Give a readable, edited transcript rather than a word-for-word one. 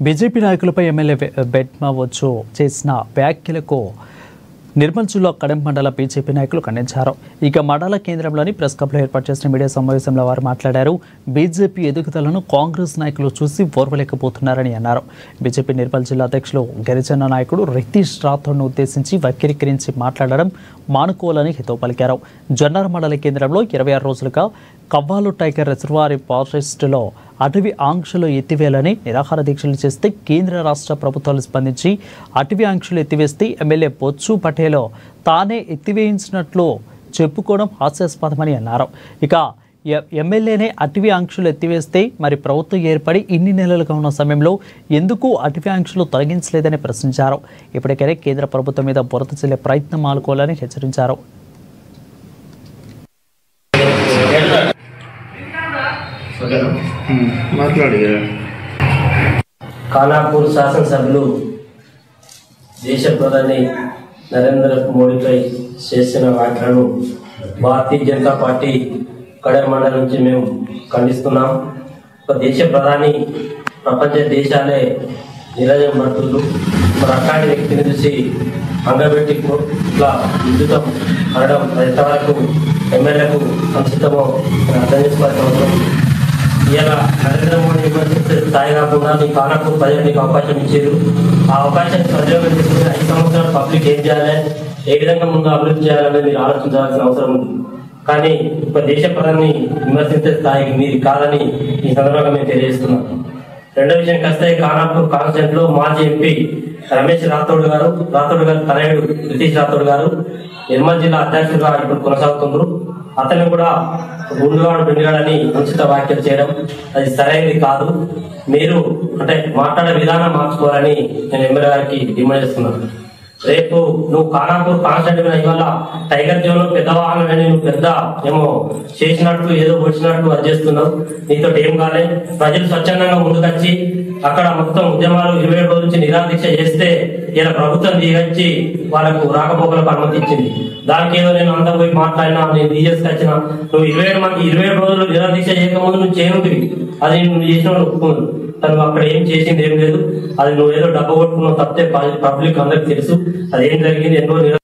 BJP నాయకులపై MLA బెట్మవచ్చు చేసిన వ్యాఖ్యలకు నిర్మల్ జిల్లా కడెం మండల బీజేపీ నాయకులు ఖండించారు. ఇక మండల కేంద్రంలోని ప్రెస్ క్లబ్లో ఏర్పాటు చేసిన మీడియా సమావేశంలో వారు మాట్లాడారు. బీజేపీ ఎదుగుదలను కాంగ్రెస్ నాయకులు చూసి ఓర్వలేకపోతున్నారని అన్నారు. బీజేపీ నిర్మల్ జిల్లా అధ్యక్షులు గిరిజన నాయకుడు రితీష్ రాథోడ్ను ఉద్దేశించి వక్రీకరించి మాట్లాడడం మానుకోవాలని హితవు పలికారు. జొన్నార మండల కేంద్రంలో 26 రోజులుగా కవ్వాలు టైగర్ రిజర్వాయర్ ఫారెస్టులో అటవీ ఆంక్షలు ఎత్తివేయాలని నిరాహార దీక్షలు చేస్తే కేంద్ర రాష్ట్ర ప్రభుత్వాలు స్పందించి అటవీ ఆంక్షలు ఎత్తివేస్తే ఎమ్మెల్యే బొత్సు పటేల్ తానే ఎత్తివేయించినట్లు చెప్పుకోవడం హాస్యాస్పదమని అన్నారు. ఇక ఎమ్మెల్యేనే అటవీ ఆంక్షలు ఎత్తివేస్తే మరి ప్రభుత్వం ఏర్పడి ఇన్ని నెలలుగా ఉన్న సమయంలో ఎందుకు అటవీ ఆంక్షలు తొలగించలేదని ప్రశ్నించారు. ఇప్పటికైనా కేంద్ర ప్రభుత్వం మీద బురద చల్లే ప్రయత్నం మానుకోవాలని హెచ్చరించారు. ఖానాపూర్ శాసనసభ్యులు దేశ ప్రధాని నరేంద్ర మోడీపై చేసిన వ్యాఖ్యలను భారతీయ జనతా పార్టీ కడెం మండలం నుంచి మేము ఖండిస్తున్నాం. ఒక దేశ ప్రధాని ప్రపంచ దేశాలే నిరజం పడుతున్నారు. మరి అట్లాంటి వ్యక్తిని చూసి అంగబెట్టి ఇట్లా విద్యుతం అనడం ఎంతవరకు ఎమ్మెల్యేకు సంచితమో అర్థం చేసుకోవాల్సిన అవసరం. ఇలా నరేంద్ర మోడీ విమర్శించే స్థాయి కాకుండా నీ ఖానాపూర్ ప్రజలు నీకు అవకాశం ఇచ్చారు. ఆ అవకాశాన్ని సద్వినియోగం చేసుకుని 5 సంవత్సరాలు పబ్లిక్ ఏం చేయాలి, ఏ విధంగా ముందు అభివృద్ధి చేయాలనేది మీరు ఆలోచించాల్సిన అవసరం ఉంది. కానీ ఒక దేశ ప్రధాని విమర్శించే స్థాయికి మీరు కాదని ఈ సందర్భంగా మేము తెలియజేస్తున్నాం. రెండో విషయం వస్తే ఖానాపూర్ కాన్స్టిట్యూయెంట్ లో మాజీ ఎంపీ రమేష్ రాథోడ్ గారు తనయుడు రితీష్ రాథోడ్ గారు నిర్మల్ జిల్లా అధ్యక్షులుగా ఇప్పుడు కొనసాగుతున్నారు. అతను కూడా గుండుగాడు బెండుగాడని అనుచిత వ్యాఖ్యలు చేయడం అది సరైనది కాదు. మీరు అంటే మాట్లాడే విధానం మార్చుకోవాలని నేను ఎమ్మెల్యే గారికి డిమాండ్ చేస్తున్నాను. రేపు నువ్వు ఖానాపూర్ కాన్స్టిట్యూయెంట్ ఇవాళ టైగర్ జోన్ లో పెద్ద వాహనం నువ్వు పెద్ద ఏమో చేసినట్టు ఏదో వచ్చినట్టు అది చేస్తున్నావు. నీతో ఏం కాలే. ప్రజలు స్వచ్ఛందంగా ముందుకొచ్చి అక్కడ మొత్తం ఉద్యమాలు 27 రోజుల నుంచి నిరాదీక్ష చేస్తే ఇలా ప్రభుత్వం దిగొచ్చి వాళ్ళకు రాకపోకలకు అనుమతి ఇచ్చింది. దానికి ఏదో నేను అంతా పోయి మాట్లాడినా, నేను తీసుకొచ్చినా, నువ్వు 27 రోజులు నిరాదీక్ష చేయకముందు నువ్వు చేయనుంటివి. అది నువ్వు చేసిన ఒప్పుకోను. తను అక్కడ ఏం చేసింది ఏం లేదు. అది నువ్వు ఏదో డబ్బు కొట్టుకున్నావు తప్పితే పబ్లిక్ అందరికి తెలుసు అది ఏం జరిగింది. ఎన్నో